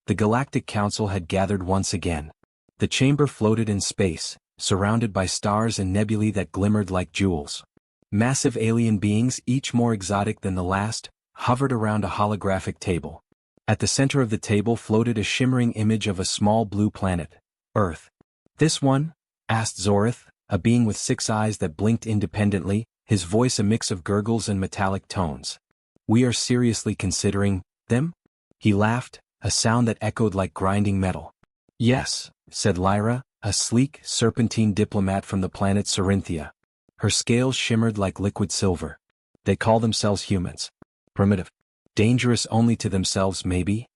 The Galactic Council had gathered once again. The chamber floated in space, surrounded by stars and nebulae that glimmered like jewels. Massive alien beings, each more exotic than the last, hovered around a holographic table. At the center of the table floated a shimmering image of a small blue planet, Earth. "This one?" asked Zorith, a being with 6 eyes that blinked independently, his voice a mix of gurgles and metallic tones. "We are seriously considering them?" He laughed, a sound that echoed like grinding metal. "Yes," said Lyra, a sleek, serpentine diplomat from the planet Cerinthia. Her scales shimmered like liquid silver. "They call themselves humans. Primitive. Dangerous only to themselves, maybe?"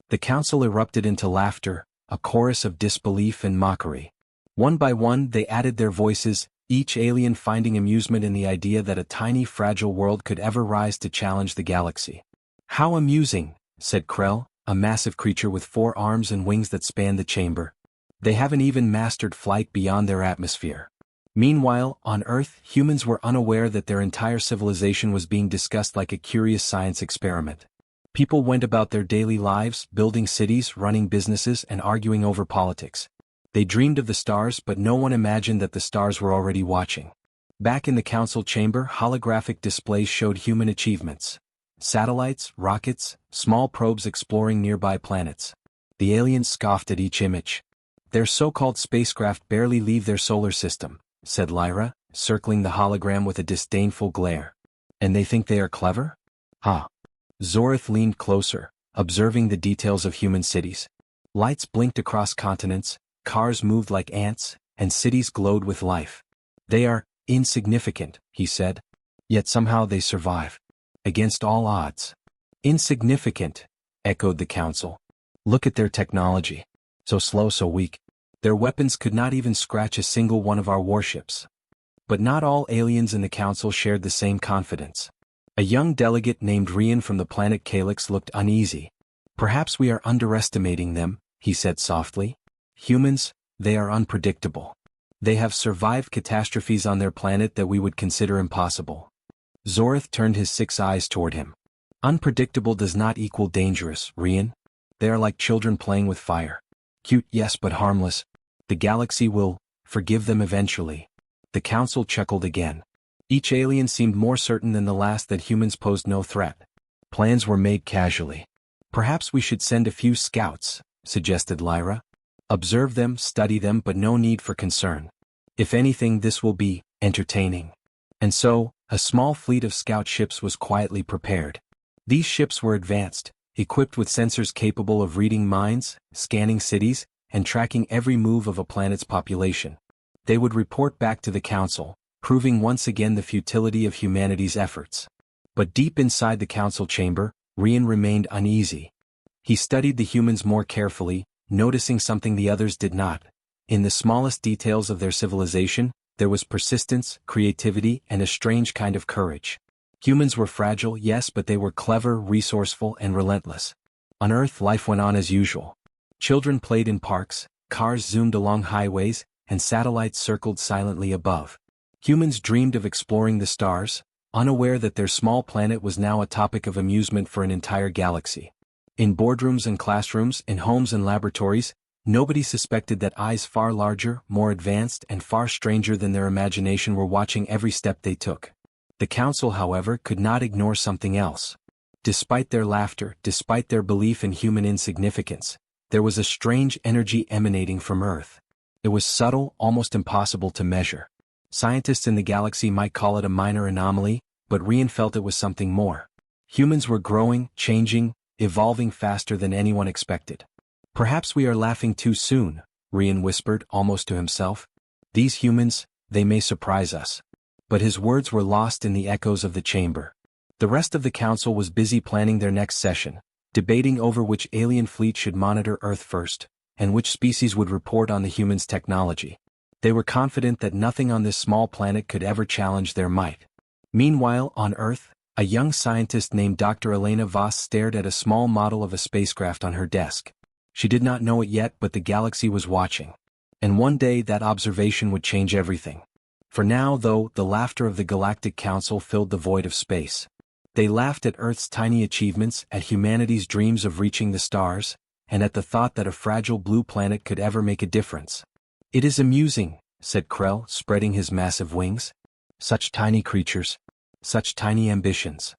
The council erupted into laughter, a chorus of disbelief and mockery. One by one they added their voices, each alien finding amusement in the idea that a tiny fragile world could ever rise to challenge the galaxy. "How amusing," said Krell, a massive creature with 4 arms and wings that spanned the chamber. "They haven't even mastered flight beyond their atmosphere." Meanwhile, on Earth, humans were unaware that their entire civilization was being discussed like a curious science experiment. People went about their daily lives, building cities, running businesses, and arguing over politics. They dreamed of the stars, but no one imagined that the stars were already watching. Back in the council chamber, holographic displays showed human achievements. Satellites, rockets, small probes exploring nearby planets. The aliens scoffed at each image. "Their so-called spacecraft barely leave their solar system," said Lyra, circling the hologram with a disdainful glare. "And they think they are clever? Huh." Zorith leaned closer, observing the details of human cities. Lights blinked across continents, cars moved like ants, and cities glowed with life. "They are insignificant," he said. "Yet somehow they survive. Against all odds." "Insignificant," echoed the council. "Look at their technology. So slow, so weak. Their weapons could not even scratch a single one of our warships." But not all aliens in the council shared the same confidence. A young delegate named Rian from the planet Calyx looked uneasy. "Perhaps we are underestimating them," he said softly. "Humans, they are unpredictable. They have survived catastrophes on their planet that we would consider impossible." Zorith turned his 6 eyes toward him. "Unpredictable does not equal dangerous, Rian. They are like children playing with fire. Cute, yes, but harmless. The galaxy will forgive them eventually." The council chuckled again. Each alien seemed more certain than the last that humans posed no threat. Plans were made casually. "Perhaps we should send a few scouts," suggested Lyra. "Observe them, study them, but no need for concern. If anything, this will be entertaining." And so, a small fleet of scout ships was quietly prepared. These ships were advanced, equipped with sensors capable of reading minds, scanning cities, and tracking every move of a planet's population. They would report back to the council, proving once again the futility of humanity's efforts. But deep inside the council chamber, Rian remained uneasy. He studied the humans more carefully, noticing something the others did not. In the smallest details of their civilization, there was persistence, creativity, and a strange kind of courage. Humans were fragile, yes, but they were clever, resourceful, and relentless. On Earth, life went on as usual. Children played in parks, cars zoomed along highways, and satellites circled silently above. Humans dreamed of exploring the stars, unaware that their small planet was now a topic of amusement for an entire galaxy. In boardrooms and classrooms, in homes and laboratories, nobody suspected that eyes far larger, more advanced, and far stranger than their imagination were watching every step they took. The council, however, could not ignore something else. Despite their laughter, despite their belief in human insignificance, there was a strange energy emanating from Earth. It was subtle, almost impossible to measure. Scientists in the galaxy might call it a minor anomaly, but Rian felt it was something more. Humans were growing, changing, evolving faster than anyone expected. "Perhaps we are laughing too soon," Rian whispered, almost to himself. "These humans, they may surprise us." But his words were lost in the echoes of the chamber. The rest of the council was busy planning their next session, debating over which alien fleet should monitor Earth first, and which species would report on the humans' technology. They were confident that nothing on this small planet could ever challenge their might. Meanwhile, on Earth, a young scientist named Dr. Elena Voss stared at a small model of a spacecraft on her desk. She did not know it yet, but the galaxy was watching. And one day that observation would change everything. For now, though, the laughter of the Galactic Council filled the void of space. They laughed at Earth's tiny achievements, at humanity's dreams of reaching the stars, and at the thought that a fragile blue planet could ever make a difference. "It is amusing," said Krell, spreading his massive wings. "Such tiny creatures. Such tiny ambitions."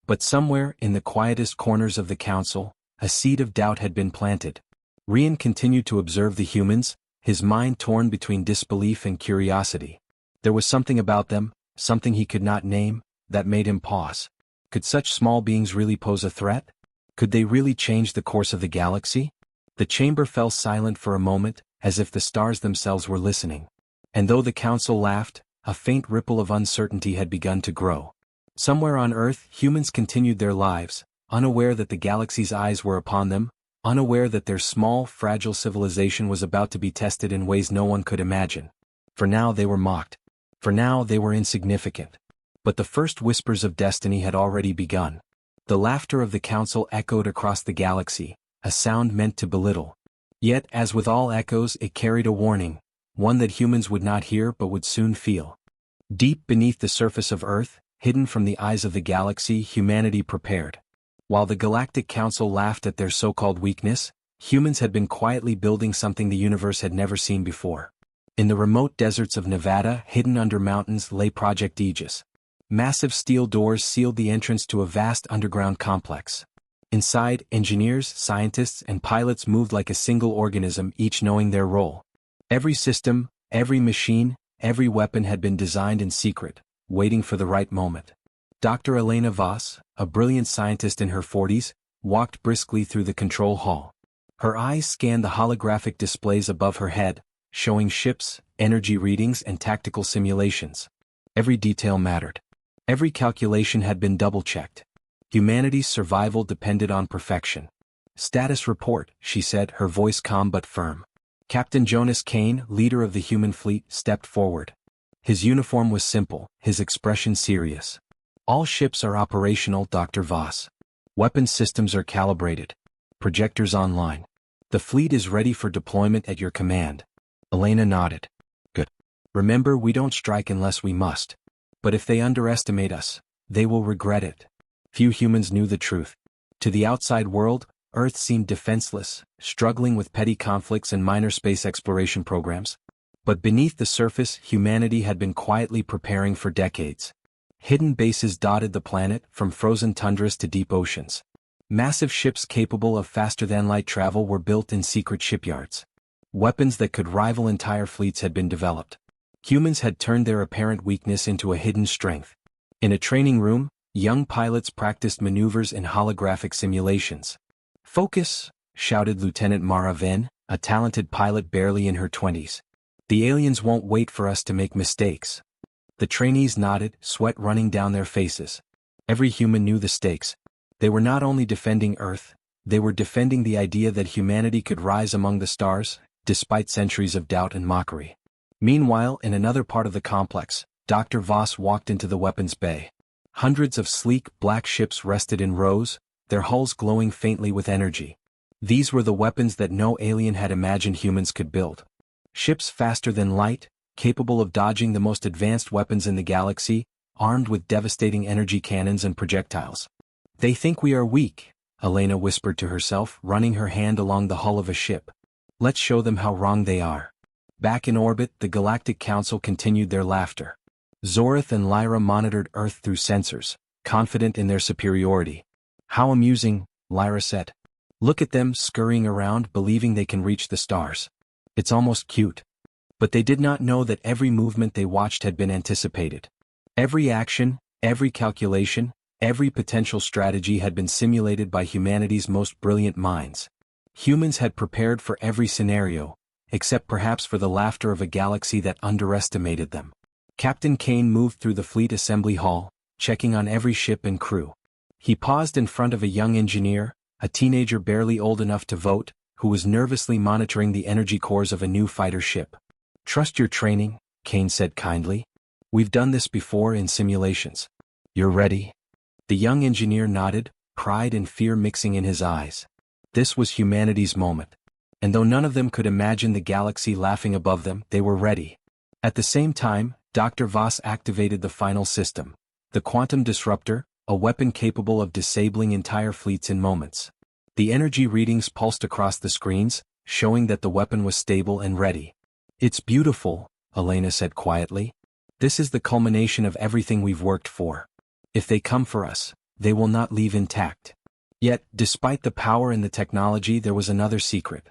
But somewhere in the quietest corners of the council, a seed of doubt had been planted. Rian continued to observe the humans, his mind torn between disbelief and curiosity. There was something about them, something he could not name, that made him pause. Could such small beings really pose a threat? Could they really change the course of the galaxy? The chamber fell silent for a moment, as if the stars themselves were listening. And though the council laughed, a faint ripple of uncertainty had begun to grow. Somewhere on Earth, humans continued their lives, unaware that the galaxy's eyes were upon them, unaware that their small, fragile civilization was about to be tested in ways no one could imagine. For now they were mocked. For now they were insignificant. But the first whispers of destiny had already begun. The laughter of the council echoed across the galaxy, a sound meant to belittle. Yet, as with all echoes, it carried a warning, one that humans would not hear but would soon feel. Deep beneath the surface of Earth, hidden from the eyes of the galaxy, humanity prepared. While the Galactic Council laughed at their so-called weakness, humans had been quietly building something the universe had never seen before. In the remote deserts of Nevada, hidden under mountains, lay Project Aegis. Massive steel doors sealed the entrance to a vast underground complex. Inside, engineers, scientists, and pilots moved like a single organism, each knowing their role. Every system, every machine, every weapon had been designed in secret, waiting for the right moment. Dr. Elena Voss, a brilliant scientist in her 40s, walked briskly through the control hall. Her eyes scanned the holographic displays above her head, showing ships, energy readings, and tactical simulations. Every detail mattered. Every calculation had been double-checked. Humanity's survival depended on perfection. "Status report," she said, her voice calm but firm. Captain Jonas Kane, leader of the human fleet, stepped forward. His uniform was simple, his expression serious. "All ships are operational, Dr. Voss. Weapon systems are calibrated. Projectors online. The fleet is ready for deployment at your command." Elena nodded. "Good. Remember, we don't strike unless we must. But if they underestimate us, they will regret it." Few humans knew the truth. To the outside world, Earth seemed defenseless, struggling with petty conflicts and minor space exploration programs. But beneath the surface, humanity had been quietly preparing for decades. Hidden bases dotted the planet, from frozen tundras to deep oceans. Massive ships capable of faster-than-light travel were built in secret shipyards. Weapons that could rival entire fleets had been developed. Humans had turned their apparent weakness into a hidden strength. In a training room, young pilots practiced maneuvers in holographic simulations. "Focus!" shouted Lieutenant Mara Venn, a talented pilot barely in her 20s. "The aliens won't wait for us to make mistakes." The trainees nodded, sweat running down their faces. Every human knew the stakes. They were not only defending Earth, they were defending the idea that humanity could rise among the stars, despite centuries of doubt and mockery. Meanwhile, in another part of the complex, Dr. Voss walked into the weapons bay. Hundreds of sleek, black ships rested in rows, their hulls glowing faintly with energy. These were the weapons that no alien had imagined humans could build. Ships faster than light, capable of dodging the most advanced weapons in the galaxy, armed with devastating energy cannons and projectiles. "They think we are weak," Elena whispered to herself, running her hand along the hull of a ship. "Let's show them how wrong they are." Back in orbit, the Galactic Council continued their laughter. Zorith and Lyra monitored Earth through sensors, confident in their superiority. "How amusing," Lyra said. "Look at them scurrying around, believing they can reach the stars. It's almost cute." But they did not know that every movement they watched had been anticipated. Every action, every calculation, every potential strategy had been simulated by humanity's most brilliant minds. Humans had prepared for every scenario, except perhaps for the laughter of a galaxy that underestimated them. Captain Kane moved through the fleet assembly hall, checking on every ship and crew. He paused in front of a young engineer, a teenager barely old enough to vote, who was nervously monitoring the energy cores of a new fighter ship. "Trust your training," Kane said kindly. "We've done this before in simulations. You're ready?" The young engineer nodded, pride and fear mixing in his eyes. This was humanity's moment. And though none of them could imagine the galaxy laughing above them, they were ready. At the same time, Dr. Voss activated the final system, the quantum disruptor, a weapon capable of disabling entire fleets in moments. The energy readings pulsed across the screens, showing that the weapon was stable and ready. "It's beautiful," Elena said quietly. "This is the culmination of everything we've worked for. If they come for us, they will not leave intact." Yet, despite the power and the technology, there was another secret.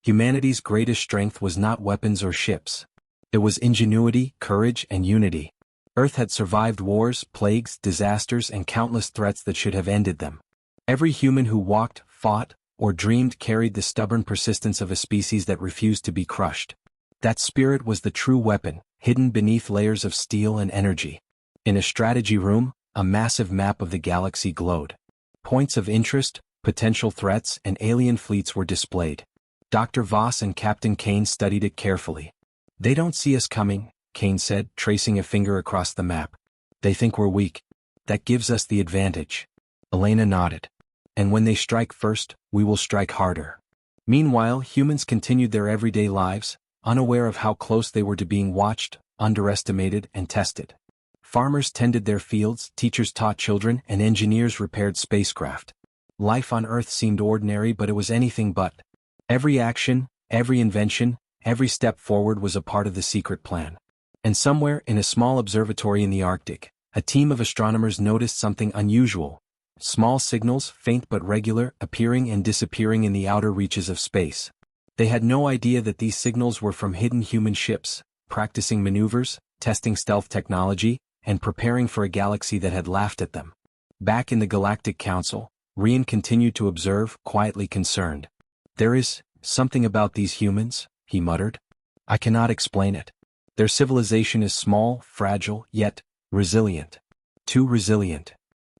Humanity's greatest strength was not weapons or ships. It was ingenuity, courage, and unity. Earth had survived wars, plagues, disasters, and countless threats that should have ended them. Every human who walked, fought, or dreamed carried the stubborn persistence of a species that refused to be crushed. That spirit was the true weapon, hidden beneath layers of steel and energy. In a strategy room, a massive map of the galaxy glowed. Points of interest, potential threats, and alien fleets were displayed. Dr. Voss and Captain Kane studied it carefully. "They don't see us coming," Kane said, tracing a finger across the map. "They think we're weak. That gives us the advantage." Elena nodded. "And when they strike first, we will strike harder." Meanwhile, humans continued their everyday lives, unaware of how close they were to being watched, underestimated, and tested. Farmers tended their fields, teachers taught children, and engineers repaired spacecraft. Life on Earth seemed ordinary, but it was anything but. Every action, every invention, every step forward was a part of the secret plan. And somewhere, in a small observatory in the Arctic, a team of astronomers noticed something unusual. Small signals, faint but regular, appearing and disappearing in the outer reaches of space. They had no idea that these signals were from hidden human ships, practicing maneuvers, testing stealth technology, and preparing for a galaxy that had laughed at them. Back in the Galactic Council, Rian continued to observe, quietly concerned. "There is something about these humans," he muttered. "I cannot explain it. Their civilization is small, fragile, yet resilient. Too resilient."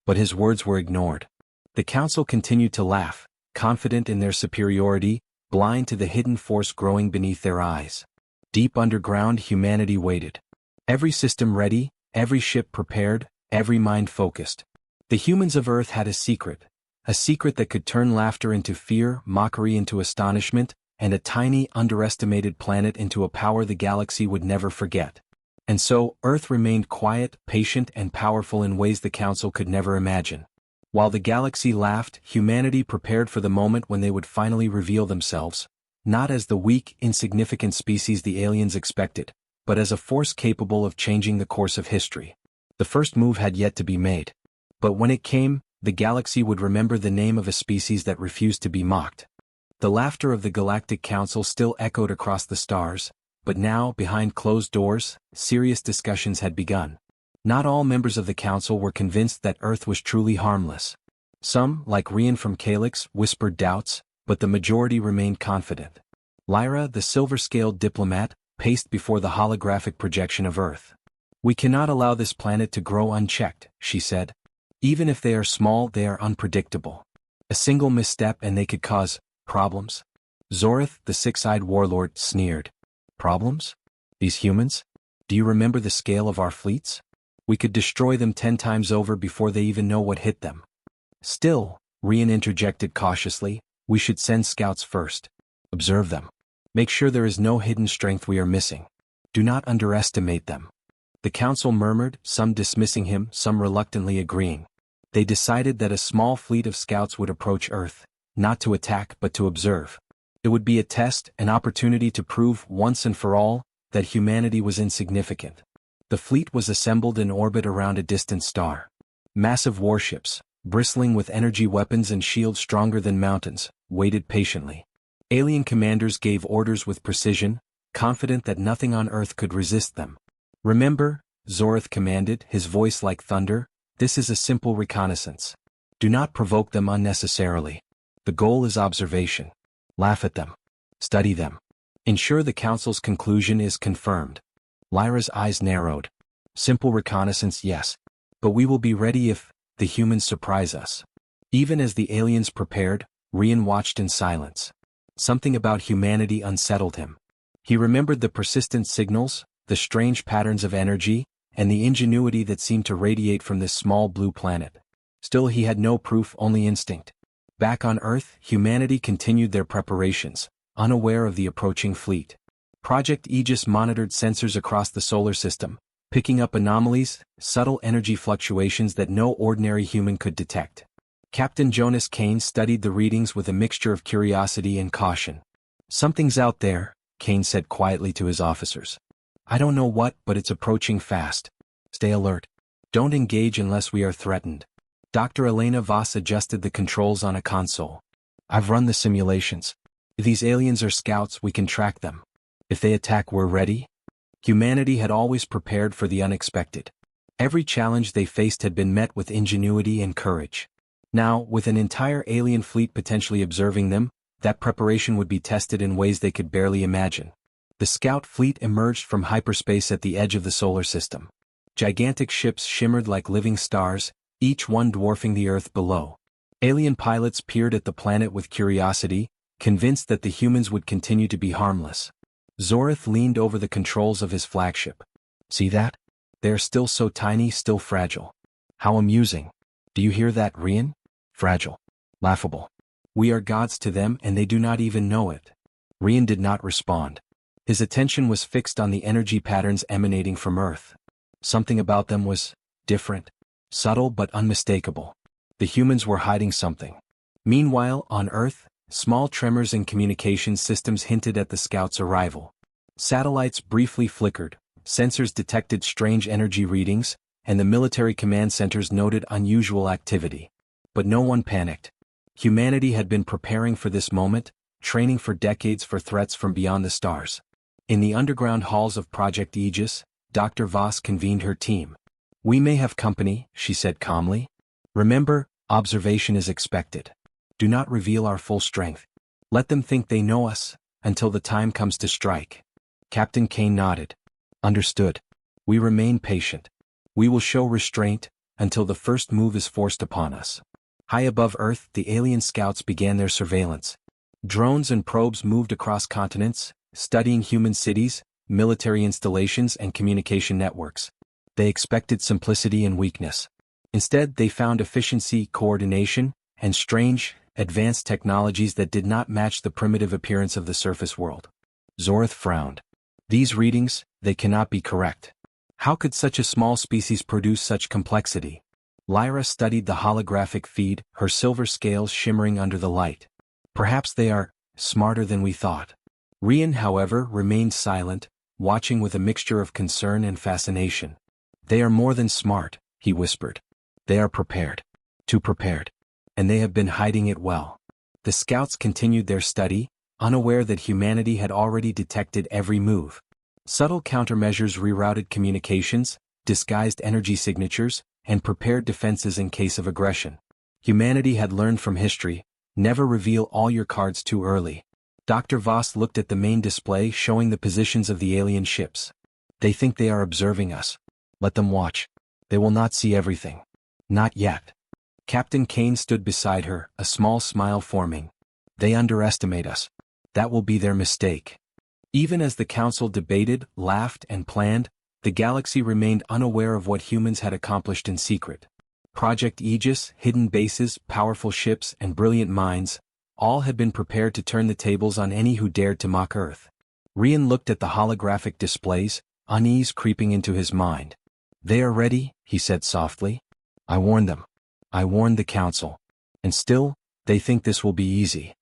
But his words were ignored. The council continued to laugh, confident in their superiority, blind to the hidden force growing beneath their eyes. Deep underground, humanity waited. Every system ready, every ship prepared, every mind focused. The humans of Earth had a secret that could turn laughter into fear, mockery into astonishment, and a tiny, underestimated planet into a power the galaxy would never forget. And so, Earth remained quiet, patient, and powerful in ways the Council could never imagine. While the galaxy laughed, humanity prepared for the moment when they would finally reveal themselves, not as the weak, insignificant species the aliens expected, but as a force capable of changing the course of history. The first move had yet to be made. But when it came, the galaxy would remember the name of a species that refused to be mocked. The laughter of the Galactic Council still echoed across the stars, but now, behind closed doors, serious discussions had begun. Not all members of the Council were convinced that Earth was truly harmless. Some, like Rian from Calyx, whispered doubts, but the majority remained confident. Lyra, the silver-scaled diplomat, paced before the holographic projection of Earth. "We cannot allow this planet to grow unchecked," she said. "Even if they are small, they are unpredictable. A single misstep and they could cause problems." Zorith, the six-eyed warlord, sneered. "Problems? These humans? Do you remember the scale of our fleets? We could destroy them 10 times over before they even know what hit them." "Still," Rian interjected cautiously, "we should send scouts first. Observe them. Make sure there is no hidden strength we are missing. Do not underestimate them." The council murmured, some dismissing him, some reluctantly agreeing. They decided that a small fleet of scouts would approach Earth, not to attack but to observe. It would be a test, an opportunity to prove once and for all that humanity was insignificant. The fleet was assembled in orbit around a distant star. Massive warships, bristling with energy weapons and shields stronger than mountains, waited patiently. Alien commanders gave orders with precision, confident that nothing on Earth could resist them. "Remember," Zorith commanded, his voice like thunder, "this is a simple reconnaissance. Do not provoke them unnecessarily. The goal is observation. Laugh at them. Study them. Ensure the Council's conclusion is confirmed." Lyra's eyes narrowed. "Simple reconnaissance, yes. But we will be ready if the humans surprise us." Even as the aliens prepared, Rian watched in silence. Something about humanity unsettled him. He remembered the persistent signals, the strange patterns of energy, and the ingenuity that seemed to radiate from this small blue planet. Still he had no proof, only instinct. Back on Earth, humanity continued their preparations, unaware of the approaching fleet. Project Aegis monitored sensors across the solar system, picking up anomalies, subtle energy fluctuations that no ordinary human could detect. Captain Jonas Kane studied the readings with a mixture of curiosity and caution. "Something's out there," Kane said quietly to his officers. "I don't know what, but it's approaching fast. Stay alert. Don't engage unless we are threatened." Dr. Elena Voss adjusted the controls on a console. "I've run the simulations. If these aliens are scouts, we can track them. If they attack, we're ready." Humanity had always prepared for the unexpected. Every challenge they faced had been met with ingenuity and courage. Now, with an entire alien fleet potentially observing them, that preparation would be tested in ways they could barely imagine. The scout fleet emerged from hyperspace at the edge of the solar system. Gigantic ships shimmered like living stars, each one dwarfing the Earth below. Alien pilots peered at the planet with curiosity, convinced that the humans would continue to be harmless. Zorith leaned over the controls of his flagship. "See that? They are still so tiny, still fragile. How amusing. Do you hear that, Rian? Fragile. Laughable. We are gods to them and they do not even know it." Rian did not respond. His attention was fixed on the energy patterns emanating from Earth. Something about them was different, subtle but unmistakable. The humans were hiding something. Meanwhile, on Earth, small tremors in communication systems hinted at the scouts' arrival. Satellites briefly flickered, sensors detected strange energy readings, and the military command centers noted unusual activity. But no one panicked. Humanity had been preparing for this moment, training for decades for threats from beyond the stars. In the underground halls of Project Aegis, Dr. Voss convened her team. "We may have company," she said calmly. "Remember, observation is expected. Do not reveal our full strength. Let them think they know us, until the time comes to strike." Captain Kane nodded. "Understood. We remain patient. We will show restraint, until the first move is forced upon us." High above Earth, the alien scouts began their surveillance. Drones and probes moved across continents, studying human cities, military installations and communication networks. They expected simplicity and weakness. Instead, they found efficiency, coordination, and strange, advanced technologies that did not match the primitive appearance of the surface world. Zorith frowned. "These readings, they cannot be correct. How could such a small species produce such complexity?" Lyra studied the holographic feed, her silver scales shimmering under the light. "Perhaps they are smarter than we thought." Rian, however, remained silent, watching with a mixture of concern and fascination. "They are more than smart," he whispered. "They are prepared. Too prepared. And they have been hiding it well." The scouts continued their study, unaware that humanity had already detected every move. Subtle countermeasures rerouted communications, disguised energy signatures, and prepared defenses in case of aggression. Humanity had learned from history, never reveal all your cards too early. Dr. Voss looked at the main display showing the positions of the alien ships. "They think they are observing us. Let them watch. They will not see everything. Not yet." Captain Kane stood beside her, a small smile forming. "They underestimate us. That will be their mistake." Even as the council debated, laughed, and planned, the galaxy remained unaware of what humans had accomplished in secret. Project Aegis, hidden bases, powerful ships, and brilliant minds, all had been prepared to turn the tables on any who dared to mock Earth. Rian looked at the holographic displays, unease creeping into his mind. "They are ready," he said softly. "I warned them. I warned the council. And still, they think this will be easy."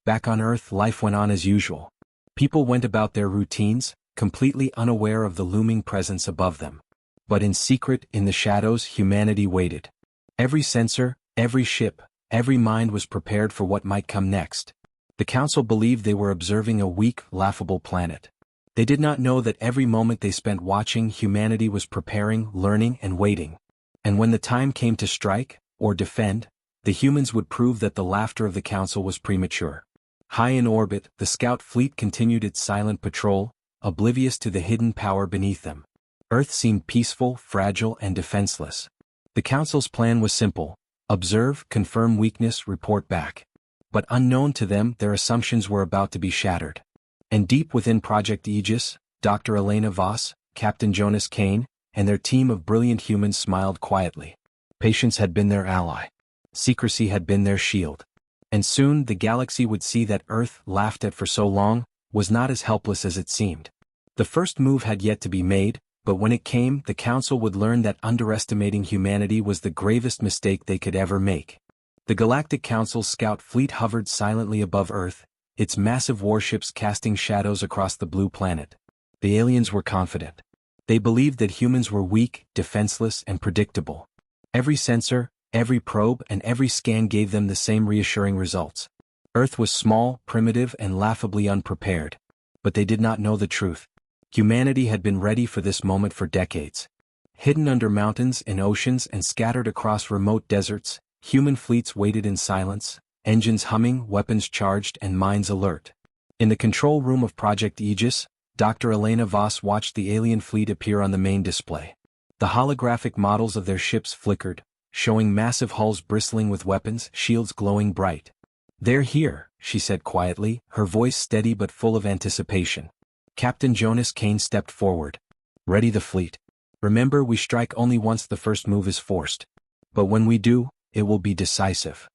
Back on Earth, life went on as usual. People went about their routines, completely unaware of the looming presence above them. But in secret, in the shadows, humanity waited. Every sensor, every ship, every mind was prepared for what might come next. The council believed they were observing a weak, laughable planet. They did not know that every moment they spent watching, humanity was preparing, learning, and waiting. And when the time came to strike, or defend, the humans would prove that the laughter of the council was premature. High in orbit, the scout fleet continued its silent patrol, oblivious to the hidden power beneath them. Earth seemed peaceful, fragile, and defenseless. The council's plan was simple: observe, confirm weakness, report back. But unknown to them, their assumptions were about to be shattered. And deep within Project Aegis, Dr. Elena Voss, Captain Jonas Kane, and their team of brilliant humans smiled quietly. Patience had been their ally. Secrecy had been their shield. And soon the galaxy would see that Earth, laughed at for so long, was not as helpless as it seemed. The first move had yet to be made, but when it came, the Council would learn that underestimating humanity was the gravest mistake they could ever make. The Galactic Council's scout fleet hovered silently above Earth, its massive warships casting shadows across the blue planet. The aliens were confident. They believed that humans were weak, defenseless, and predictable. Every sensor, every probe, and every scan gave them the same reassuring results. Earth was small, primitive, and laughably unprepared. But they did not know the truth. Humanity had been ready for this moment for decades. Hidden under mountains and oceans and scattered across remote deserts, human fleets waited in silence, engines humming, weapons charged, and minds alert. In the control room of Project Aegis, Dr. Elena Voss watched the alien fleet appear on the main display. The holographic models of their ships flickered, showing massive hulls bristling with weapons, shields glowing bright. "They're here," she said quietly, her voice steady but full of anticipation. Captain Jonas Kane stepped forward. "Ready the fleet. Remember, we strike only once the first move is forced. But when we do, it will be decisive."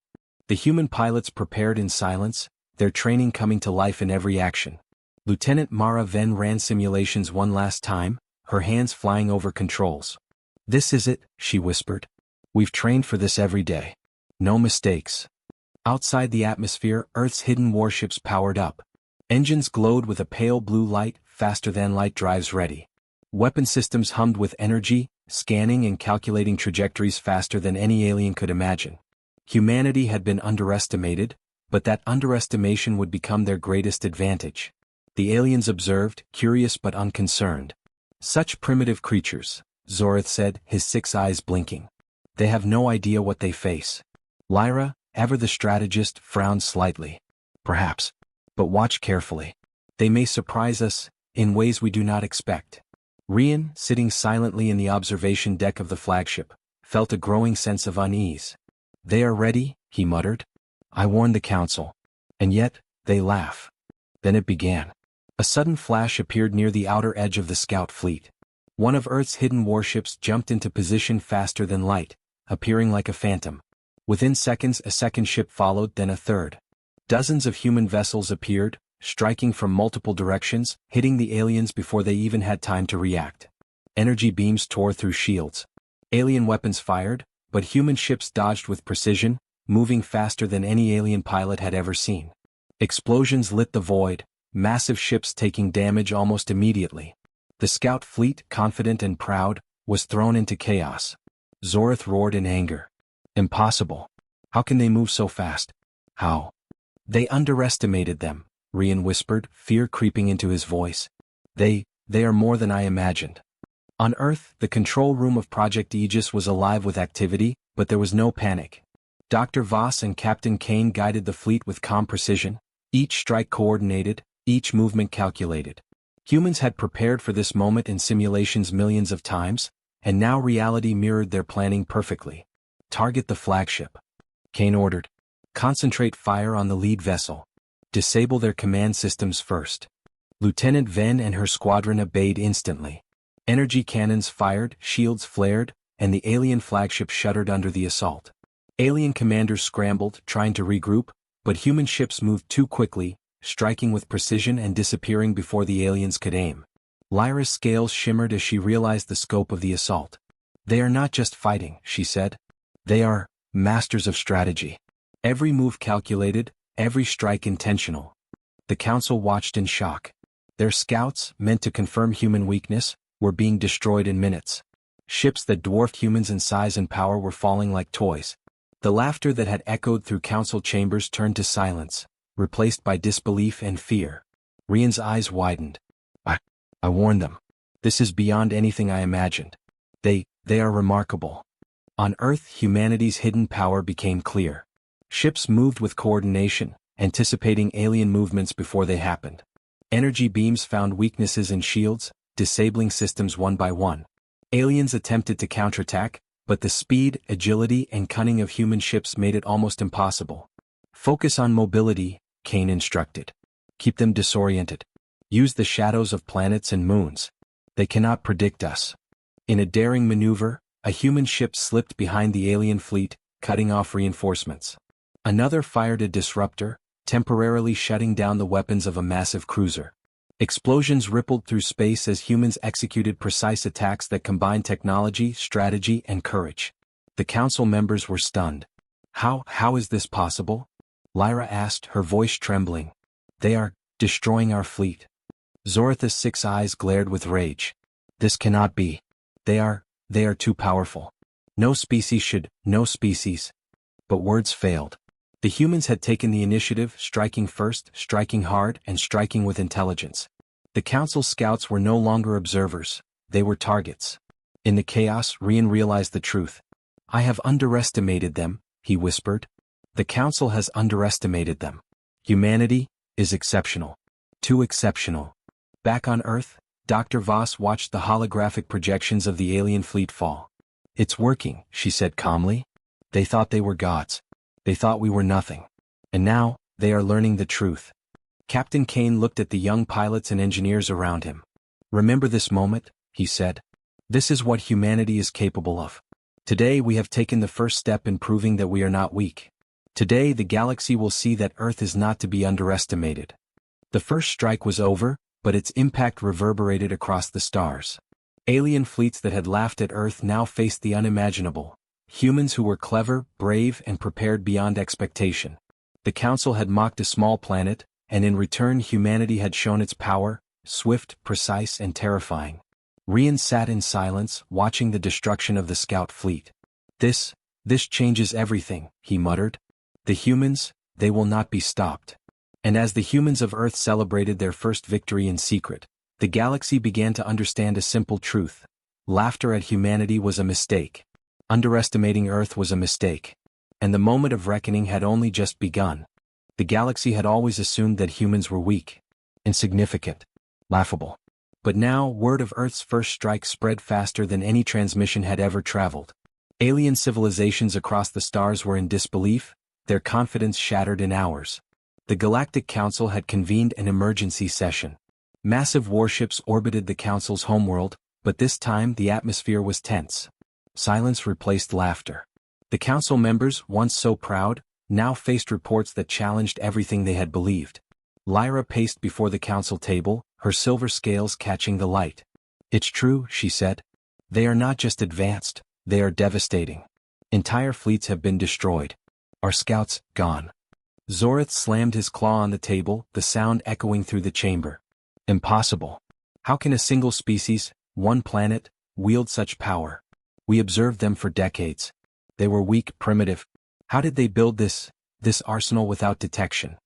The human pilots prepared in silence, their training coming to life in every action. Lieutenant Mara Venn ran simulations one last time, her hands flying over controls. "This is it," she whispered. "We've trained for this every day. No mistakes." Outside the atmosphere, Earth's hidden warships powered up. Engines glowed with a pale blue light, faster-than-light drives ready. Weapon systems hummed with energy, scanning and calculating trajectories faster than any alien could imagine. Humanity had been underestimated, but that underestimation would become their greatest advantage. The aliens observed, curious but unconcerned. "Such primitive creatures," Zorith said, his 6 eyes blinking. "They have no idea what they face." Lyra, ever the strategist, frowned slightly. "Perhaps. But watch carefully. They may surprise us, in ways we do not expect." Rian, sitting silently in the observation deck of the flagship, felt a growing sense of unease. "They are ready," he muttered. "I warned the council. And yet, they laugh." Then it began. A sudden flash appeared near the outer edge of the scout fleet. One of Earth's hidden warships jumped into position faster than light, appearing like a phantom. Within seconds a second ship followed, then a third. Dozens of human vessels appeared, striking from multiple directions, hitting the aliens before they even had time to react. Energy beams tore through shields. Alien weapons fired, but human ships dodged with precision, moving faster than any alien pilot had ever seen. Explosions lit the void, massive ships taking damage almost immediately. The scout fleet, confident and proud, was thrown into chaos. Zorith roared in anger. "Impossible. How can they move so fast? How?" "They underestimated them," Rian whispered, fear creeping into his voice. They are more than I imagined." On Earth, the control room of Project Aegis was alive with activity, but there was no panic. Dr. Voss and Captain Kane guided the fleet with calm precision, each strike coordinated, each movement calculated. Humans had prepared for this moment in simulations millions of times, and now reality mirrored their planning perfectly. "Target the flagship," Kane ordered. "Concentrate fire on the lead vessel. Disable their command systems first." Lieutenant Venn and her squadron obeyed instantly. Energy cannons fired, shields flared, and the alien flagship shuddered under the assault. Alien commanders scrambled, trying to regroup, but human ships moved too quickly, striking with precision and disappearing before the aliens could aim. Lyra's scales shimmered as she realized the scope of the assault. "They are not just fighting," she said. "They are masters of strategy. Every move calculated, every strike intentional." The council watched in shock. Their scouts, meant to confirm human weakness, were being destroyed in minutes. Ships that dwarfed humans in size and power were falling like toys. The laughter that had echoed through council chambers turned to silence, replaced by disbelief and fear. Rian's eyes widened. I warned them. This is beyond anything I imagined. They are remarkable." On Earth, humanity's hidden power became clear. Ships moved with coordination, anticipating alien movements before they happened. Energy beams found weaknesses in shields, disabling systems one by one. Aliens attempted to counterattack, but the speed, agility, and cunning of human ships made it almost impossible. "Focus on mobility," Kane instructed. "Keep them disoriented. Use the shadows of planets and moons. They cannot predict us." In a daring maneuver, a human ship slipped behind the alien fleet, cutting off reinforcements. Another fired a disruptor, temporarily shutting down the weapons of a massive cruiser. Explosions rippled through space as humans executed precise attacks that combined technology, strategy, and courage. The council members were stunned. How is this possible? Lyra asked, her voice trembling. They are destroying our fleet. Zoratha's 6 eyes glared with rage. This cannot be. They are too powerful. No species. But words failed. The humans had taken the initiative, striking first, striking hard, and striking with intelligence. The Council's scouts were no longer observers, they were targets. In the chaos, Rian realized the truth. I have underestimated them, he whispered. The Council has underestimated them. Humanity is exceptional. Too exceptional. Back on Earth, Dr. Voss watched the holographic projections of the alien fleet fall. It's working, she said calmly. They thought they were gods. They thought we were nothing. And now, they are learning the truth. Captain Kane looked at the young pilots and engineers around him. Remember this moment, he said. This is what humanity is capable of. Today we have taken the first step in proving that we are not weak. Today the galaxy will see that Earth is not to be underestimated. The first strike was over, but its impact reverberated across the stars. Alien fleets that had laughed at Earth now faced the unimaginable. Humans who were clever, brave, and prepared beyond expectation. The Council had mocked a small planet, and in return humanity had shown its power, swift, precise, and terrifying. Rian sat in silence, watching the destruction of the scout fleet. This changes everything, he muttered. The humans, they will not be stopped. And as the humans of Earth celebrated their first victory in secret, the galaxy began to understand a simple truth. Laughter at humanity was a mistake. Underestimating Earth was a mistake. And the moment of reckoning had only just begun. The galaxy had always assumed that humans were weak, insignificant, laughable. But now, word of Earth's first strike spread faster than any transmission had ever traveled. Alien civilizations across the stars were in disbelief, their confidence shattered in hours. The Galactic Council had convened an emergency session. Massive warships orbited the Council's homeworld, but this time the atmosphere was tense. Silence replaced laughter. The Council members, once so proud, now faced reports that challenged everything they had believed. Lyra paced before the Council table, her silver scales catching the light. It's true, she said. They are not just advanced, they are devastating. Entire fleets have been destroyed. Our scouts, gone. Zorath slammed his claw on the table, the sound echoing through the chamber. Impossible. How can a single species, one planet, wield such power? We observed them for decades. They were weak, primitive. How did they build this arsenal without detection?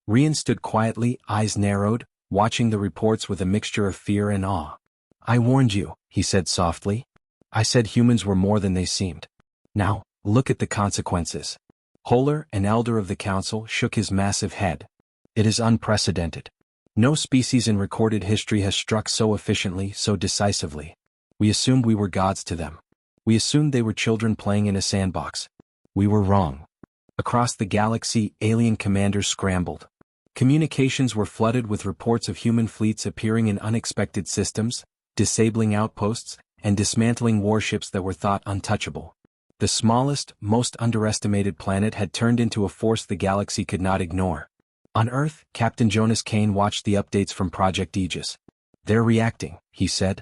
Rian stood quietly, eyes narrowed, watching the reports with a mixture of fear and awe. I warned you, he said softly. I said humans were more than they seemed. Now, look at the consequences. Holler, an elder of the Council, shook his massive head. It is unprecedented. No species in recorded history has struck so efficiently, so decisively. We assumed we were gods to them. We assumed they were children playing in a sandbox. We were wrong. Across the galaxy, alien commanders scrambled. Communications were flooded with reports of human fleets appearing in unexpected systems, disabling outposts, and dismantling warships that were thought untouchable. The smallest, most underestimated planet had turned into a force the galaxy could not ignore. On Earth, Captain Jonas Kane watched the updates from Project Aegis. They're reacting, he said.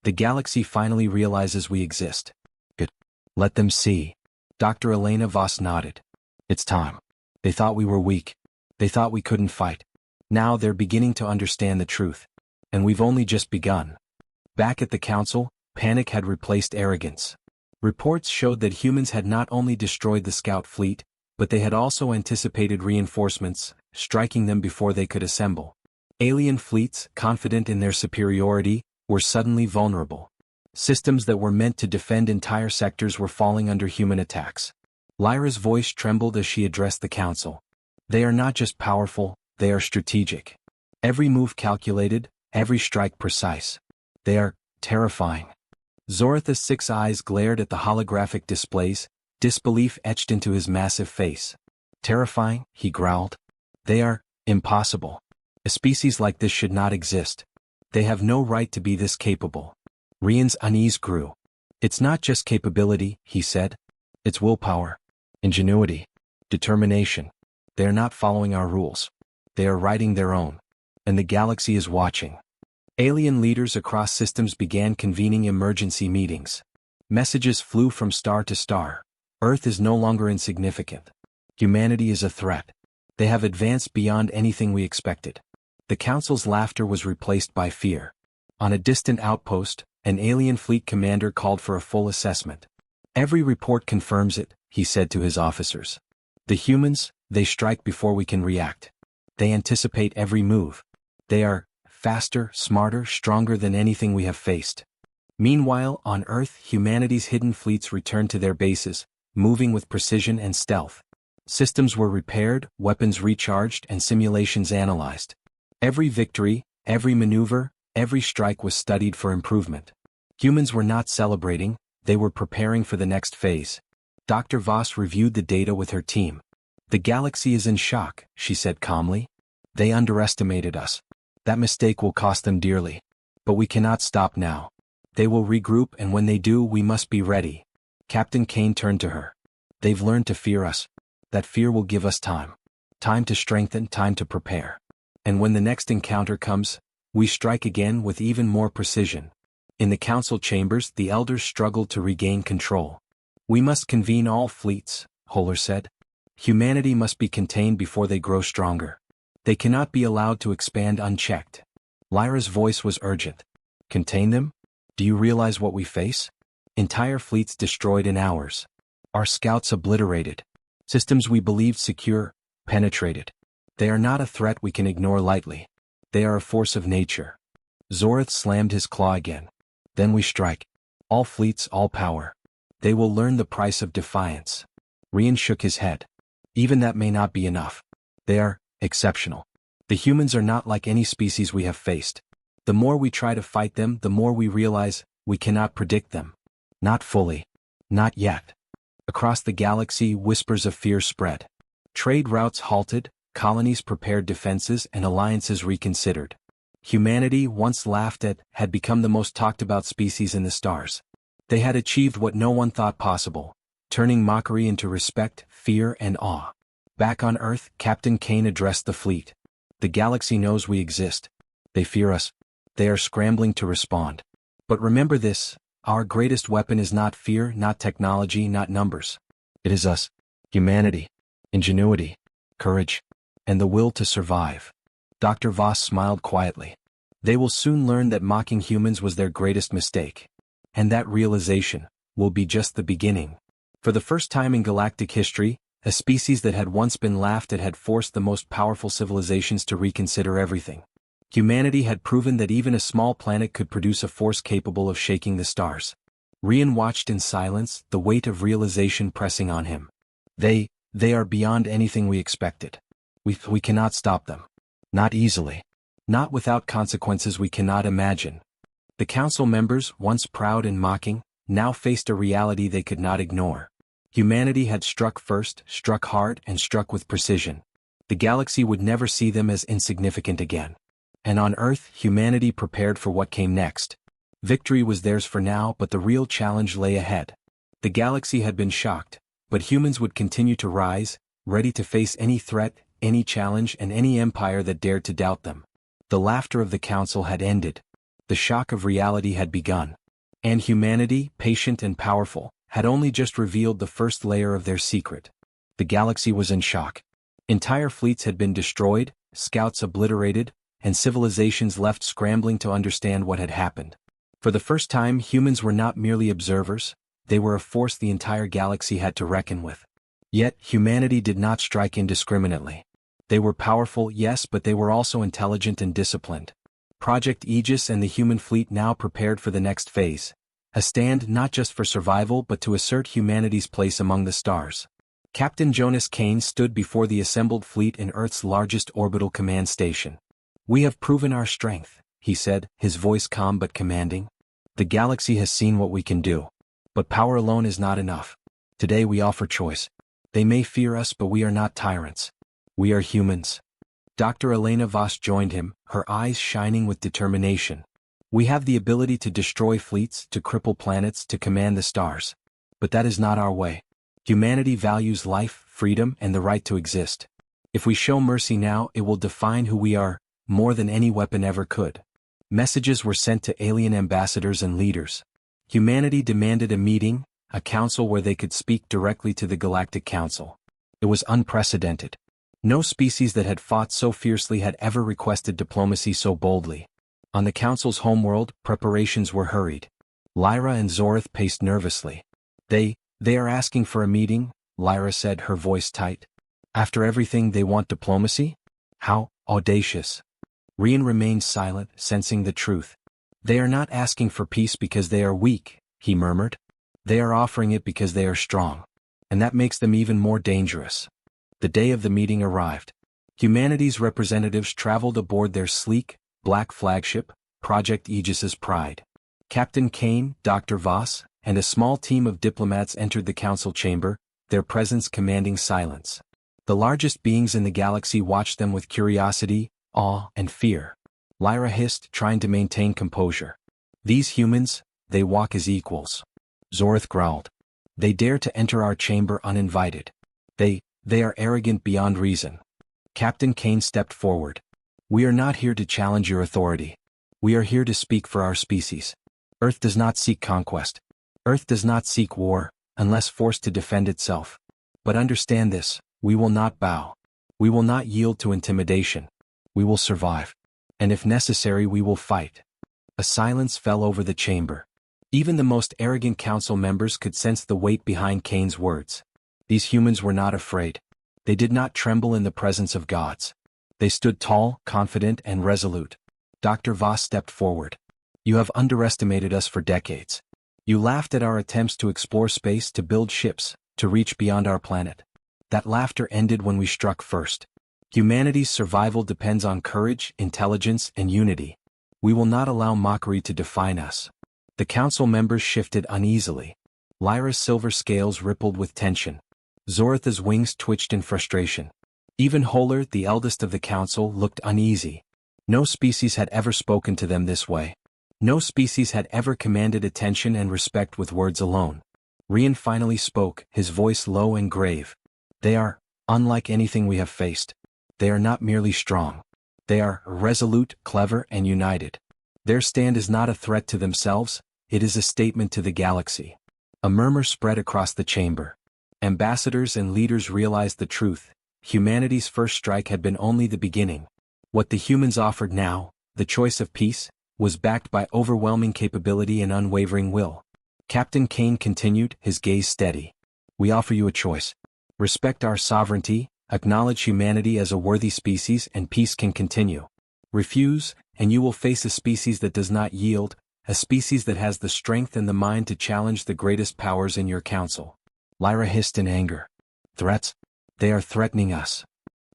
The galaxy finally realizes we exist. Good. Let them see. Dr. Elena Voss nodded. It's time. They thought we were weak. They thought we couldn't fight. Now they're beginning to understand the truth. And we've only just begun. Back at the Council, panic had replaced arrogance. Reports showed that humans had not only destroyed the scout fleet, but they had also anticipated reinforcements, striking them before they could assemble. Alien fleets, confident in their superiority, were suddenly vulnerable. Systems that were meant to defend entire sectors were falling under human attacks. Lyra's voice trembled as she addressed the Council. They are not just powerful, they are strategic. Every move calculated, every strike precise. They are terrifying. Zoratha's 6 eyes glared at the holographic displays, disbelief etched into his massive face. Terrifying, he growled. They are impossible. A species like this should not exist. They have no right to be this capable. Rian's unease grew. It's not just capability, he said. It's willpower, ingenuity, determination. They are not following our rules. They are writing their own. And the galaxy is watching. Alien leaders across systems began convening emergency meetings. Messages flew from star to star. Earth is no longer insignificant. Humanity is a threat. They have advanced beyond anything we expected. The council's laughter was replaced by fear. On a distant outpost, an alien fleet commander called for a full assessment. Every report confirms it, he said to his officers. The humans, they strike before we can react. They anticipate every move. They are faster, smarter, stronger than anything we have faced. Meanwhile, on Earth, humanity's hidden fleets returned to their bases, moving with precision and stealth. Systems were repaired, weapons recharged, and simulations analyzed. Every victory, every maneuver, every strike was studied for improvement. Humans were not celebrating, they were preparing for the next phase. Dr. Voss reviewed the data with her team. The galaxy is in shock, she said calmly. They underestimated us. That mistake will cost them dearly. But we cannot stop now. They will regroup, and when they do, we must be ready. Captain Kane turned to her. They've learned to fear us. That fear will give us time. Time to strengthen, time to prepare. And when the next encounter comes, we strike again with even more precision. In the council chambers, the elders struggled to regain control. We must convene all fleets, Holler said. Humanity must be contained before they grow stronger. They cannot be allowed to expand unchecked. Lyra's voice was urgent. Contain them? Do you realize what we face? Entire fleets destroyed in hours. Our scouts obliterated. Systems we believed secure, penetrated. They are not a threat we can ignore lightly. They are a force of nature. Zorith slammed his claw again. Then we strike. All fleets, all power. They will learn the price of defiance. Rian shook his head. Even that may not be enough. They are exceptional. The humans are not like any species we have faced. The more we try to fight them, the more we realize we cannot predict them. Not fully. Not yet. Across the galaxy, whispers of fear spread. Trade routes halted, colonies prepared defenses, and alliances reconsidered. Humanity, once laughed at, had become the most talked about species in the stars. They had achieved what no one thought possible, turning mockery into respect, fear, and awe. Back on Earth, Captain Kane addressed the fleet. The galaxy knows we exist. They fear us. They are scrambling to respond. But remember this, our greatest weapon is not fear, not technology, not numbers. It is us. Humanity. Ingenuity. Courage. And the will to survive. Dr. Voss smiled quietly. They will soon learn that mocking humans was their greatest mistake. And that realization will be just the beginning. For the first time in galactic history, a species that had once been laughed at had forced the most powerful civilizations to reconsider everything. Humanity had proven that even a small planet could produce a force capable of shaking the stars. Rian watched in silence, the weight of realization pressing on him. They are beyond anything we expected. We cannot stop them. Not easily. Not without consequences we cannot imagine. The council members, once proud and mocking, now faced a reality they could not ignore. Humanity had struck first, struck hard, and struck with precision. The galaxy would never see them as insignificant again. And on Earth, humanity prepared for what came next. Victory was theirs for now, but the real challenge lay ahead. The galaxy had been shocked, but humans would continue to rise, ready to face any threat, any challenge, and any empire that dared to doubt them. The laughter of the council had ended. The shock of reality had begun. And humanity, patient and powerful, had only just revealed the first layer of their secret. The galaxy was in shock. Entire fleets had been destroyed, scouts obliterated, and civilizations left scrambling to understand what had happened. For the first time, humans were not merely observers, they were a force the entire galaxy had to reckon with. Yet, humanity did not strike indiscriminately. They were powerful, yes, but they were also intelligent and disciplined. Project Aegis and the human fleet now prepared for the next phase. A stand not just for survival but to assert humanity's place among the stars. Captain Jonas Kane stood before the assembled fleet in Earth's largest orbital command station. We have proven our strength, he said, his voice calm but commanding. The galaxy has seen what we can do. But power alone is not enough. Today we offer choice. They may fear us, but we are not tyrants. We are humans. Dr. Elena Voss joined him, her eyes shining with determination. We have the ability to destroy fleets, to cripple planets, to command the stars. But that is not our way. Humanity values life, freedom, and the right to exist. If we show mercy now, it will define who we are, more than any weapon ever could. Messages were sent to alien ambassadors and leaders. Humanity demanded a meeting, a council where they could speak directly to the Galactic Council. It was unprecedented. No species that had fought so fiercely had ever requested diplomacy so boldly. On the Council's homeworld, preparations were hurried. Lyra and Zorith paced nervously. They are asking for a meeting, Lyra said, her voice tight. After everything, they want diplomacy? How audacious. Rian remained silent, sensing the truth. They are not asking for peace because they are weak, he murmured. They are offering it because they are strong. And that makes them even more dangerous. The day of the meeting arrived. Humanity's representatives traveled aboard their sleek, black flagship, Project Aegis's Pride. Captain Kane, Dr. Voss, and a small team of diplomats entered the council chamber, their presence commanding silence. The largest beings in the galaxy watched them with curiosity, awe, and fear. Lyra hissed, trying to maintain composure. These humans, they walk as equals. Zorith growled. They dare to enter our chamber uninvited. They are arrogant beyond reason. Captain Kane stepped forward. We are not here to challenge your authority. We are here to speak for our species. Earth does not seek conquest. Earth does not seek war, unless forced to defend itself. But understand this, we will not bow. We will not yield to intimidation. We will survive. And if necessary, we will fight. A silence fell over the chamber. Even the most arrogant council members could sense the weight behind Kane's words. These humans were not afraid. They did not tremble in the presence of gods. They stood tall, confident, and resolute. Dr. Voss stepped forward. You have underestimated us for decades. You laughed at our attempts to explore space, to build ships, to reach beyond our planet. That laughter ended when we struck first. Humanity's survival depends on courage, intelligence, and unity. We will not allow mockery to define us. The council members shifted uneasily. Lyra's silver scales rippled with tension. Zoritha's wings twitched in frustration. Even Holler, the eldest of the council, looked uneasy. No species had ever spoken to them this way. No species had ever commanded attention and respect with words alone. Rian finally spoke, his voice low and grave. They are unlike anything we have faced. They are not merely strong. They are resolute, clever, and united. Their stand is not a threat to themselves, it is a statement to the galaxy. A murmur spread across the chamber. Ambassadors and leaders realized the truth. Humanity's first strike had been only the beginning. What the humans offered now, the choice of peace, was backed by overwhelming capability and unwavering will. Captain Kane continued, his gaze steady. We offer you a choice. Respect our sovereignty, acknowledge humanity as a worthy species, and peace can continue. Refuse, and you will face a species that does not yield, a species that has the strength and the mind to challenge the greatest powers in your council. Lyra hissed in anger. Threats? They are threatening us.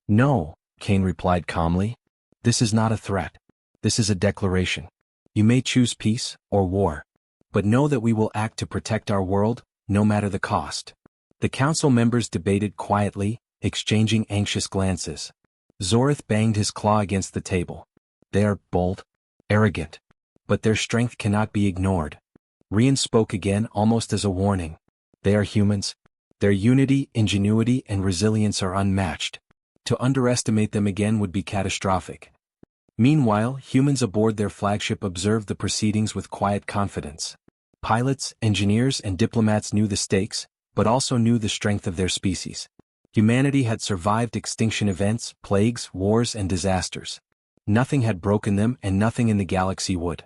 No, Kane replied calmly. This is not a threat. This is a declaration. You may choose peace or war. But know that we will act to protect our world, no matter the cost. The council members debated quietly, exchanging anxious glances. Zorith banged his claw against the table. They are bold, arrogant. But their strength cannot be ignored. Rian spoke again, almost as a warning. They are humans. Their unity, ingenuity, and resilience are unmatched. To underestimate them again would be catastrophic. Meanwhile, humans aboard their flagship observed the proceedings with quiet confidence. Pilots, engineers, and diplomats knew the stakes, but also knew the strength of their species. Humanity had survived extinction events, plagues, wars, and disasters. Nothing had broken them, and nothing in the galaxy would.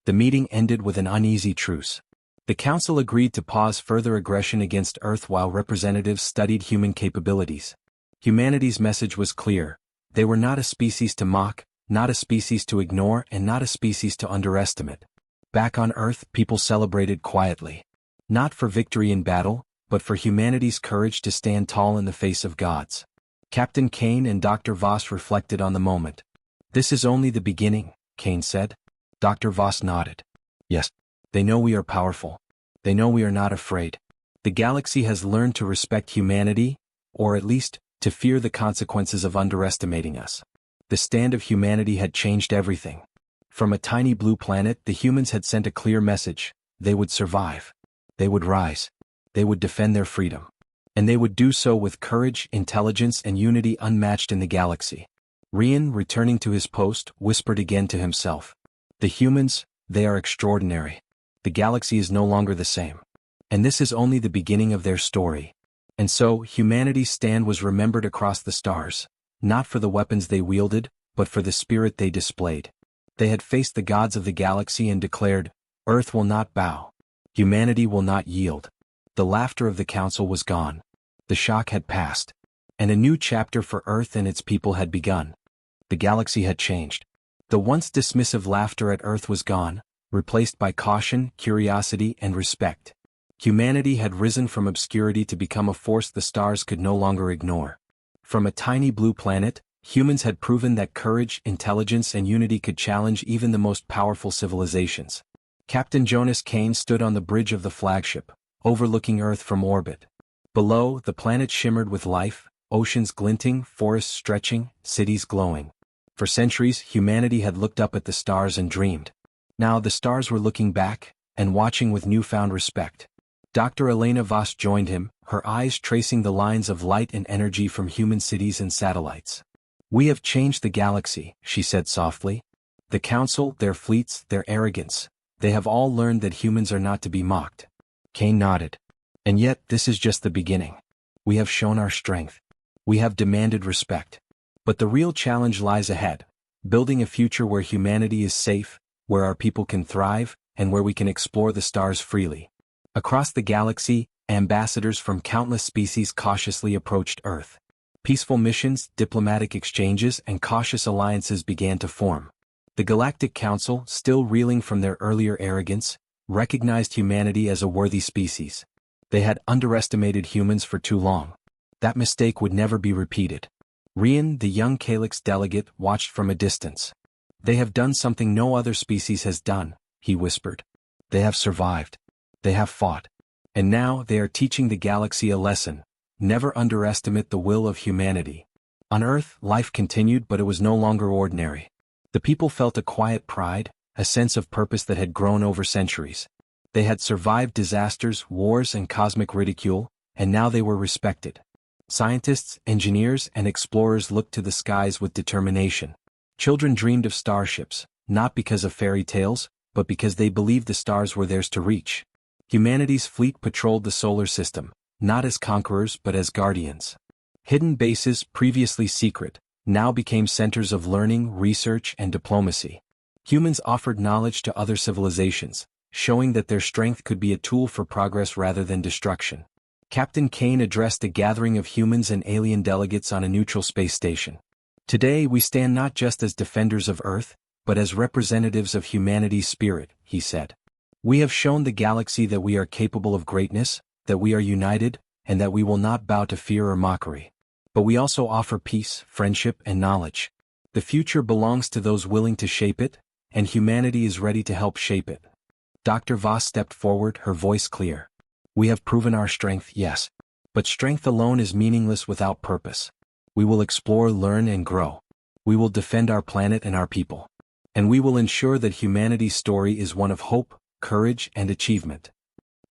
The meeting ended with an uneasy truce. The Council agreed to pause further aggression against Earth while representatives studied human capabilities. Humanity's message was clear. They were not a species to mock, not a species to ignore, and not a species to underestimate. Back on Earth, people celebrated quietly. Not for victory in battle, but for humanity's courage to stand tall in the face of gods. Captain Kane and Dr. Voss reflected on the moment. This is only the beginning, Kane said. Dr. Voss nodded. Yes. They know we are powerful. They know we are not afraid. The galaxy has learned to respect humanity, or at least, to fear the consequences of underestimating us. The stand of humanity had changed everything. From a tiny blue planet, the humans had sent a clear message. They would survive. They would rise. They would defend their freedom. And they would do so with courage, intelligence, and unity unmatched in the galaxy. Rian, returning to his post, whispered again to himself. The humans, they are extraordinary. The galaxy is no longer the same. And this is only the beginning of their story. And so, humanity's stand was remembered across the stars, not for the weapons they wielded, but for the spirit they displayed. They had faced the gods of the galaxy and declared, "Earth will not bow. Humanity will not yield." The laughter of the council was gone. The shock had passed. And a new chapter for Earth and its people had begun. The galaxy had changed. The once dismissive laughter at Earth was gone, replaced by caution, curiosity, and respect. Humanity had risen from obscurity to become a force the stars could no longer ignore. From a tiny blue planet, humans had proven that courage, intelligence, and unity could challenge even the most powerful civilizations. Captain Jonas Kane stood on the bridge of the flagship, overlooking Earth from orbit. Below, the planet shimmered with life, oceans glinting, forests stretching, cities glowing. For centuries, humanity had looked up at the stars and dreamed. Now the stars were looking back, and watching with newfound respect. Dr. Elena Voss joined him, her eyes tracing the lines of light and energy from human cities and satellites. "We have changed the galaxy," she said softly. "The Council, their fleets, their arrogance, they have all learned that humans are not to be mocked." Kane nodded. "And yet, this is just the beginning. We have shown our strength. We have demanded respect. But the real challenge lies ahead, building a future where humanity is safe, where our people can thrive, and where we can explore the stars freely." Across the galaxy, ambassadors from countless species cautiously approached Earth. Peaceful missions, diplomatic exchanges, and cautious alliances began to form. The Galactic Council, still reeling from their earlier arrogance, recognized humanity as a worthy species. They had underestimated humans for too long. That mistake would never be repeated. Rian, the young Calyx delegate, watched from a distance. "They have done something no other species has done," he whispered. "They have survived. They have fought. And now they are teaching the galaxy a lesson. Never underestimate the will of humanity." On Earth, life continued, but it was no longer ordinary. The people felt a quiet pride, a sense of purpose that had grown over centuries. They had survived disasters, wars, and cosmic ridicule, and now they were respected. Scientists, engineers, and explorers looked to the skies with determination. Children dreamed of starships, not because of fairy tales, but because they believed the stars were theirs to reach. Humanity's fleet patrolled the solar system, not as conquerors but as guardians. Hidden bases, previously secret, now became centers of learning, research, and diplomacy. Humans offered knowledge to other civilizations, showing that their strength could be a tool for progress rather than destruction. Captain Kane addressed a gathering of humans and alien delegates on a neutral space station. "Today we stand not just as defenders of Earth, but as representatives of humanity's spirit," he said. "We have shown the galaxy that we are capable of greatness, that we are united, and that we will not bow to fear or mockery. But we also offer peace, friendship, and knowledge. The future belongs to those willing to shape it, and humanity is ready to help shape it." Dr. Voss stepped forward, her voice clear. "We have proven our strength, yes. But strength alone is meaningless without purpose. We will explore, learn, and grow. We will defend our planet and our people. And we will ensure that humanity's story is one of hope, courage, and achievement."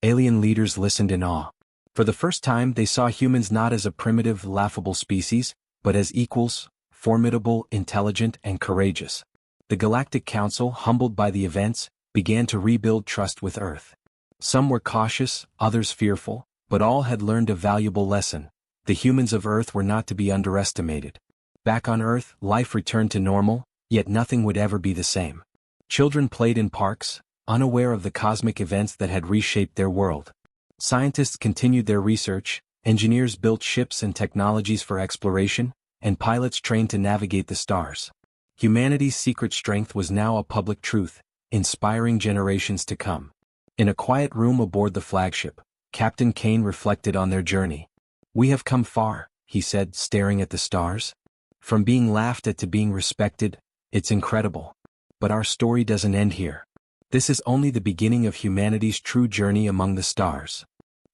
Alien leaders listened in awe. For the first time they saw humans not as a primitive, laughable species, but as equals, formidable, intelligent, and courageous. The Galactic Council, humbled by the events, began to rebuild trust with Earth. Some were cautious, others fearful, but all had learned a valuable lesson. The humans of Earth were not to be underestimated. Back on Earth, life returned to normal, yet nothing would ever be the same. Children played in parks, unaware of the cosmic events that had reshaped their world. Scientists continued their research, engineers built ships and technologies for exploration, and pilots trained to navigate the stars. Humanity's secret strength was now a public truth, inspiring generations to come. In a quiet room aboard the flagship, Captain Kane reflected on their journey. "We have come far," he said, staring at the stars. "From being laughed at to being respected, it's incredible. But our story doesn't end here. This is only the beginning of humanity's true journey among the stars."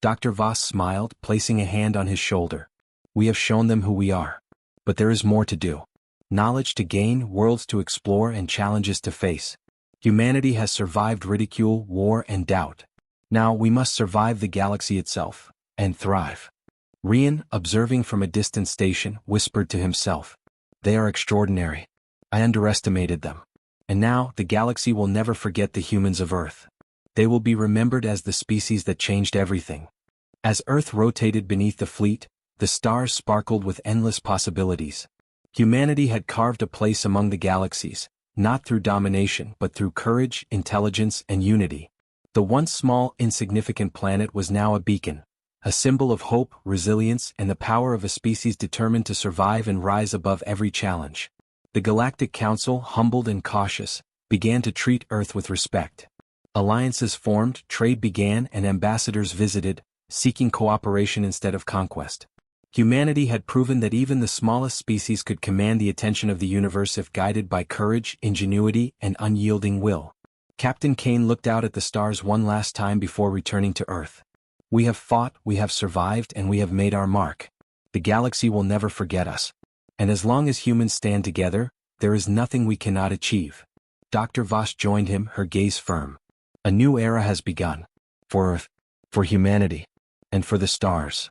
Dr. Voss smiled, placing a hand on his shoulder. "We have shown them who we are. But there is more to do. Knowledge to gain, worlds to explore, and challenges to face. Humanity has survived ridicule, war, and doubt. Now we must survive the galaxy itself, and thrive." Rian, observing from a distant station, whispered to himself, "They are extraordinary. I underestimated them. And now, the galaxy will never forget the humans of Earth. They will be remembered as the species that changed everything." As Earth rotated beneath the fleet, the stars sparkled with endless possibilities. Humanity had carved a place among the galaxies, not through domination but through courage, intelligence, and unity. The once small, insignificant planet was now a beacon, a symbol of hope, resilience, and the power of a species determined to survive and rise above every challenge. The Galactic Council, humbled and cautious, began to treat Earth with respect. Alliances formed, trade began, and ambassadors visited, seeking cooperation instead of conquest. Humanity had proven that even the smallest species could command the attention of the universe if guided by courage, ingenuity, and unyielding will. Captain Kane looked out at the stars one last time before returning to Earth. We have fought, we have survived, and we have made our mark. The galaxy will never forget us. And as long as humans stand together, there is nothing we cannot achieve. Dr. Voss joined him, her gaze firm. A new era has begun. For Earth, for humanity, and for the stars.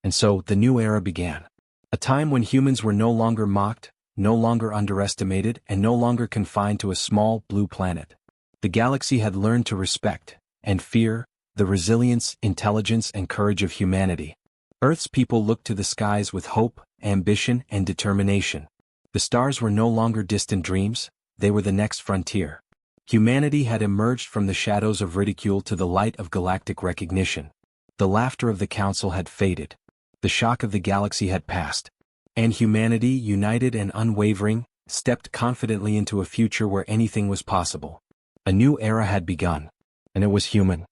And so, the new era began. A time when humans were no longer mocked, no longer underestimated, and no longer confined to a small, blue planet. The galaxy had learned to respect, and fear, the resilience, intelligence, and courage of humanity. Earth's people looked to the skies with hope, ambition, and determination. The stars were no longer distant dreams, they were the next frontier. Humanity had emerged from the shadows of ridicule to the light of galactic recognition. The laughter of the Council had faded. The shock of the galaxy had passed. And humanity, united and unwavering, stepped confidently into a future where anything was possible. A new era had begun. And it was human.